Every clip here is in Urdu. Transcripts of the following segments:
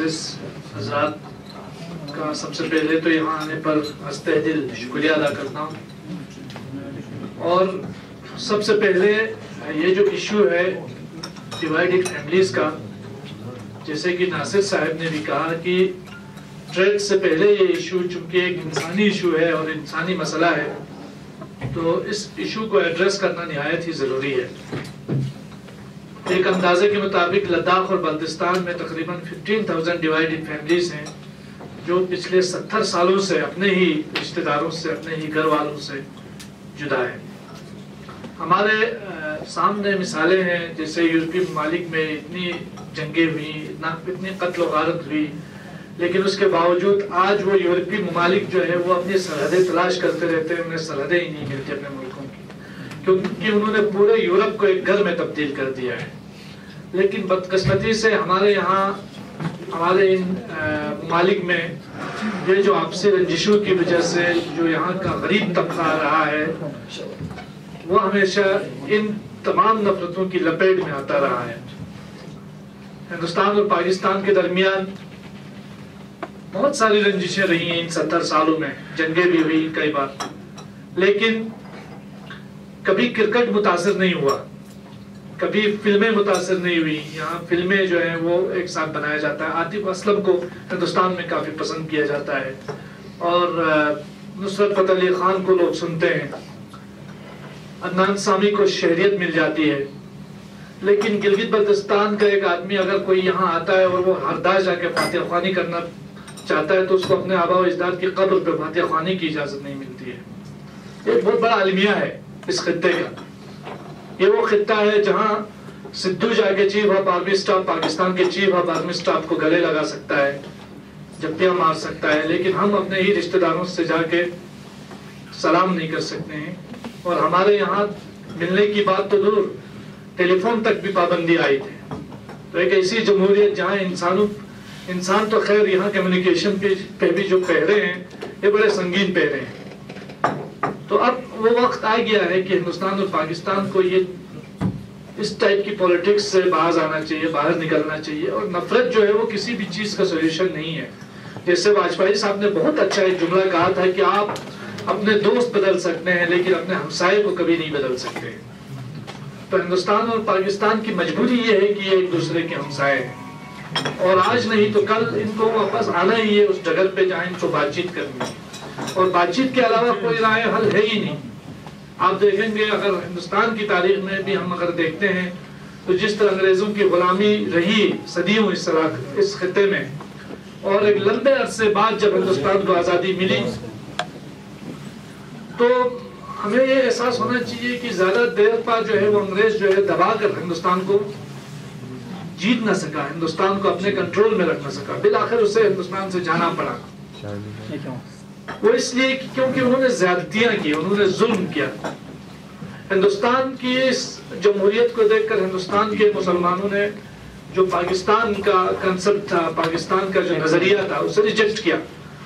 معزز حضرات کا سب سے پہلے تو یہاں آنے پر ہنستے دل شکریہ ادا کرتا ہوں، اور سب سے پہلے یہ جو ایشو ہے ڈیوائیڈڈ فیملیز کا، جیسے کہ ناصر صاحب نے بھی کہا کہ ٹریڈ سے پہلے یہ ایشو چونکہ ایک انسانی ایشو ہے اور انسانی مسئلہ ہے، تو اس ایشو کو ایڈریس کرنا نہایت ہی ضروری ہے۔ ایک اندازے کے مطابق لداخ اور بلتستان میں تقریباً 15,000 ڈیوائیڈڈ فیملیز ہیں جو پچھلے 70 سالوں سے اپنے ہی رشتہ داروں سے، اپنے ہی گھر والوں سے جدا ہیں۔ ہمارے سامنے مثالیں ہیں، جیسے یورپی ممالک میں اتنی جنگیں ہوئیں، اتنی قتل و غارت ہوئی، لیکن اس کے باوجود آج وہ یورپی ممالک جو ہے وہ اپنی سرحدیں تلاش کرتے رہتے ہیں، انہیں سرحدیں ہی نہیں ملتی اپنے ملکوں کی، کیونکہ انہوں نے پورے یورپ کو ایک گھر میں تبدیل کر دیا ہے۔ لیکن بدقسمتی سے ہمارے یہاں، ہمارے ان ممالک میں یہ جو آپسی رنجشوں کی وجہ سے جو یہاں کا غریب طبقہ رہا ہے، وہ ہمیشہ ان تمام نفرتوں کی لپیٹ میں آتا رہا ہے۔ ہندوستان اور پاکستان کے درمیان بہت ساری رنجشیں رہی ہیں ان 70 سالوں میں، جنگیں بھی ہوئی کئی بار، لیکن کبھی کرکٹ متاثر نہیں ہوا، کبھی فلمیں متاثر نہیں ہوئی۔ یہاں فلمیں جو ہیں وہ ایک ساتھ بنایا جاتا ہے، عاطف اسلم کو ہندوستان میں کافی پسند کیا جاتا ہے، اور نصرت فتح علی خان کو لوگ سنتے ہیں، عدنان سامی کو شہریت مل جاتی ہے۔ لیکن گلگت بلتستان کا ایک آدمی اگر کوئی یہاں آتا ہے اور وہ ہردہ جا کے فاتحہ خوانی کرنا چاہتا ہے تو اس کو اپنے آباء و اجداد کی قبر پہ فاتحہ خوانی کی اجازت نہیں ملتی ہے۔ یہ بہت بڑا المیہ ہے اس خطے کا۔ یہ وہ خطہ ہے جہاں سدھو جا کے chief of army staff, Pakistan کے چیف آف آرمی اسٹاف کو گلے لگا سکتا ہے، جبیاں مار سکتا ہے، لیکن ہم اپنے ہی رشتہ داروں سے جا کے سلام نہیں کر سکتے ہیں۔ اور ہمارے یہاں ملنے کی بات تو دور، ٹیلی فون تک بھی پابندی آئی تھی۔ تو ایک ایسی جمہوریت جہاں انسان تو خیر یہاں کمیونیکیشن پہ بھی جو پہرے ہیں یہ بڑے سنگین پہرے ہیں۔ تو اب وہ وقت آ گیا ہے کہ ہندوستان اور پاکستان کو یہ اس ٹائپ کی پولیٹکس سے باز آنا چاہیے، باہر نکلنا چاہیے، اور نفرت جو ہے وہ کسی بھی چیز کا سولوشن نہیں ہے۔ جیسے واجپئی صاحب نے بہت اچھا ایک جملہ کہا تھا کہ آپ اپنے دوست بدل سکتے ہیں لیکن اپنے ہمسائے کو کبھی نہیں بدل سکتے۔ تو ہندوستان اور پاکستان کی مجبوری یہ ہے کہ یہ ایک دوسرے کے ہمسائے ہیں، اور آج نہیں تو کل ان کو واپس آنا ہی ہے اس جگہ پہ جہاں ان کو بات چیت کرنی ہے، اور بات چیت کے علاوہ کوئی رائے حل ہے ہی نہیں۔ آپ دیکھیں گے اگر ہندوستان کی تاریخ میں بھی ہم اگر دیکھتے ہیں تو جس طرح انگریزوں کی غلامی رہی صدیوں اس خطے میں، اور ایک لمبے عرصے بعد جب ہندوستان کو آزادی ملی تو ہمیں یہ احساس ہونا چاہیے کہ زیادہ دیر پر جو ہے وہ انگریز جو ہے دبا کر ہندوستان کو جیت نہ سکا، ہندوستان کو اپنے کنٹرول میں رکھ نہ سکا، بالآخر اسے ہندوستان سے جانا پڑا۔ وہ اس لیے کیونکہ انہوں نے زیادتیاں کی، انہوں نے ظلم کیا۔ ہندوستان کی اس جمہوریت کو دیکھ کر ہندوستان کے مسلمانوں نے جو پاکستان کا کنسپٹ تھا، پاکستان کا جو نظریہ تھا، اسے ریجیکٹ کیا،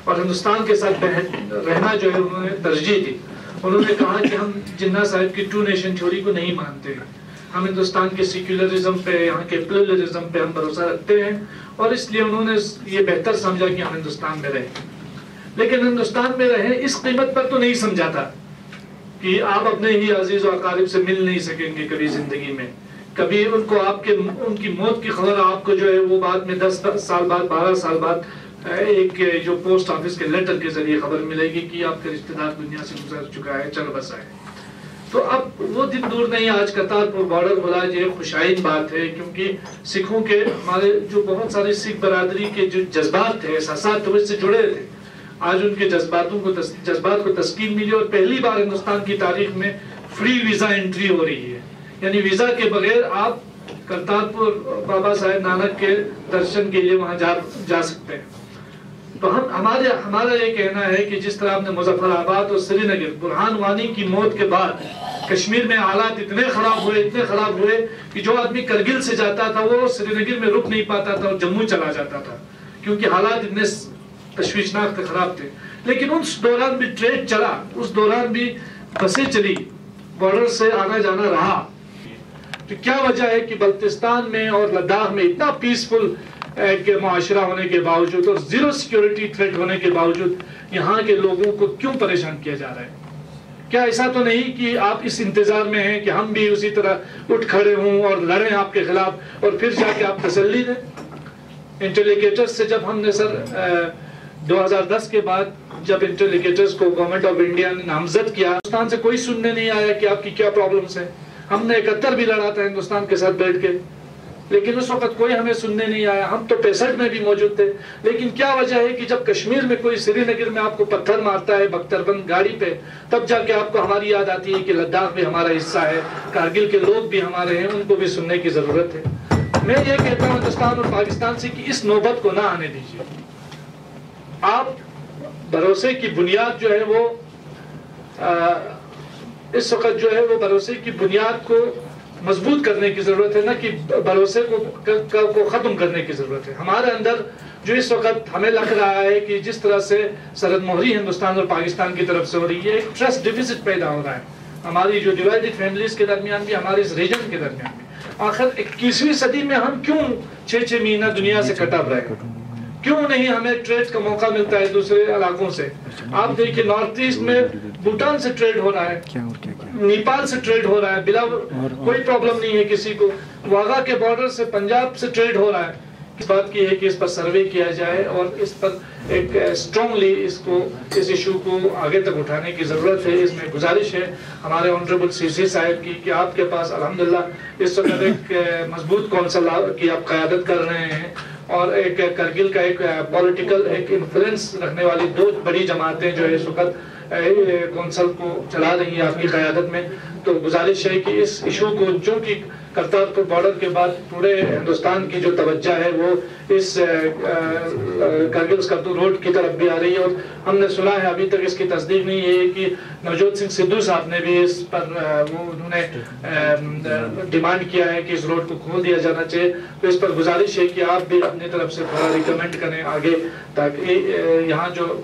اور ہندوستان کے ساتھ رہنا جو ہے انہوں نے ترجیح دی۔ انہوں نے کہا کہ ہم جناح صاحب کی 2 نیشن تھیوری کو نہیں مانتے ہیں، ہم ہندوستان کے سیکولرزم پہ، یہاں کے پلورلزم پہ ہم بھروسہ رکھتے ہیں، اور اس لیے انہوں نے یہ بہتر سمجھا کہ ہم ہندوستان میں رہیں۔ لیکن ہندوستان میں رہیں اس قیمت پر تو نہیں سمجھا تھا کہ آپ اپنے ہی عزیز و اقارب سے مل نہیں سکیں گے کبھی زندگی میں، کبھی ان کو ان کی موت کی خبر آپ کو جو ہے وہ بعد میں 10 سال بعد، 12 سال بعد ایک جو پوسٹ آفس کے لیٹر کے ذریعے خبر ملے گی کہ آپ کا رشتہ دار دنیا سے گزر چکا ہے، چل بسا ہے۔ تو اب وہ دن دور نہیں، آج کرتارپور بارڈر بلا یہ خوشائن بات ہے، کیونکہ سکھوں کے، ہمارے جو بہت سارے سکھ برادری کے جو جذبات تھے، احساسات تھے، وہ اس سے جڑے تھے۔ آج ان کے جذبات کو تسکین ملی، اور پہلی بار ہندوستان کی تاریخ میں فری ویزا انٹری ہو رہی ہے، یعنی ویزا کے بغیر آپ کرتارپور بابا صاحب نانک کے درشن کے لیے وہاں جا سکتے ہیں۔ تو ہمارا یہ کہنا ہے کہ جس طرح آپ نے مظفر آباد اور سری نگر، برہان وانی کی موت کے بعد کشمیر میں حالات اتنے خراب ہوئے کہ جو آدمی کرگل سے جاتا تھا وہ سری نگر میں رک نہیں پاتا تھا اور جموں چلا جاتا تھا، کیونکہ حالات اتنے تشویشناک خراب تھے۔ لیکن اس دوران بھی ٹریڈ چلا، اس دوران بھی بسیں چلی، بارڈر سے آنا جانا رہا۔ تو کیا وجہ ہے کہ بلتستان میں اور لداخ میں اتنا پیسفل کے معاشرہ ہونے کے باوجود اور زیرو سیکیورٹی تھریٹ ہونے کے باوجود یہاں کے لوگوں کو کیوں پریشان کیا جا رہا ہے؟ کیا ایسا تو نہیں کہ آپ اس انتظار میں ہیں کہ ہم بھی اسی طرح اٹھ کھڑے ہوں اور لڑیں آپ کے خلاف اور پھر جا کے آپ تسلی دیں؟ انٹرلیگیٹرز سے جب ہم نے سر 2010 کے بعد جب انٹرلیگیٹرز کو گورنمنٹ آف انڈیا نے نامزد کیا، ہندوستان سے کوئی سننے نہیں آیا کہ آپ کی کیا پرابلمس ہیں. ہم نے 71 بھی لڑا تھا ہندوستان کے ساتھ بیٹھ کے، لیکن اس وقت کوئی ہمیں سننے نہیں آیا. ہم تو 65 میں بھی موجود تھے. لیکن کیا وجہ ہے کہ جب کشمیر میں کوئی سری نگر میں آپ کو پتھر مارتا ہے بختر بند گاڑی پہ، تب جا کے آپ کو ہماری یاد آتی ہے کہ لداخ بھی ہمارا حصہ ہے، کارگل کے لوگ بھی ہمارے ہیں، ان کو بھی سننے کی ضرورت ہے. میں یہ کہتا ہوں ہندوستان اور پاکستان سے کہ اس نوبت کو نہ آنے دیجیے. آپ بھروسے کی بنیاد جو ہے وہ اس وقت جو ہے وہ بھروسے کی بنیاد کو مضبوط کرنے کی ضرورت ہے، نہ کہ بھروسے کو ختم کرنے کی ضرورت ہے. ہمارے اندر جو اس وقت ہمیں لگ رہا ہے کہ جس طرح سے سرحد مہری ہندوستان اور پاکستان کی طرف سے ہو رہی ہے، ایک ٹرسٹ ڈیفیسٹ پیدا ہو رہا ہے ہماری جو ڈیوائیڈڈ فیملیز کے درمیان بھی، ہمارے اس ریجن کے درمیان بھی. آخر 21ویں صدی میں ہم کیوں 6 مہینہ دنیا سے کٹا رہے ہیں؟ کیوں نہیں ہمیں ٹریڈ کا موقع ملتا ہے دوسرے علاقوں سے؟ آپ دیکھیں نارتھ ایسٹ میں بھوٹان سے ٹریڈ ہو رہا ہے، نیپال سے ٹریڈ ہو رہا ہے، بلا کوئی پرابلم نہیں ہے کسی کو. واغا کے بارڈر سے پنجاب سے ٹریڈ ہو رہا ہے. اس بات کی ہے کہ اس پر سروے کیا جائے اور اس پر ایک اسٹرانگلی اس ایشو کو آگے تک اٹھانے کی ضرورت ہے. اس میں گزارش ہے ہمارے آنریبل سی سی صاحب کی کہ آپ کے پاس الحمدللہ اس وقت ایک مضبوط کونسل کی آپ قیادت کر رہے ہیں اور ایک کرگل کا ایک پولیٹیکل ایک انفلوئنس رکھنے والی 2 بڑی جماعتیں جو ہے اس وقت کونسل کو چلا رہی ہیں آپ کی قیادت میں. تو گزارش ہے کہ اس ایشو کو، چونکہ کرتارپور بارڈر کے بعد پورے ہندوستان کی جو توجہ ہے وہ اس کرگل سکردو روڈ کی طرف بھی آ رہی ہے، اور ہم نے سنا ہے ابھی تک اس کی تصدیق نہیں ہے کہ نوجوت سنگھ سدھو صاحب نے بھی اس پر انہوں نے ڈیمانڈ کیا ہے کہ اس روڈ کو کھول دیا جانا چاہیے. تو اس پر گزارش ہے کہ آپ بھی اپنی طرف سے تھوڑا ریکمینڈ کریں آگے، تاکہ یہاں جو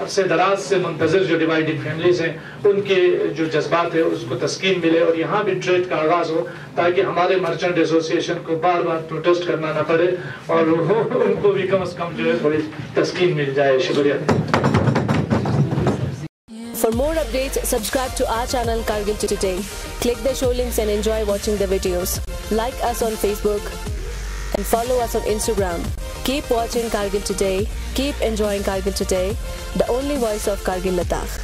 عرصے دراز سے منتظر جو ڈیوائیڈڈ فیملیز ہیں ان کے جو جذبات ہے اس کو تسکین ملے اور یہاں بھی ٹریڈ کا آغاز ہو، تاکہ ہمارے مرچنٹ ایسوسی ایشن کو بار بار پروٹیسٹ کرنا نہ پڑے اور ان کو بھی کم از کم جو ہے تھوڑی تسکین مل جائے. شکریہ. For more updates, subscribe to our channel Kargil Today. Click the show links and enjoy watching the videos. Like us on Facebook and follow us on Instagram. Keep watching Kargil Today. Keep enjoying Kargil Today, the only voice of Kargil Ladakh.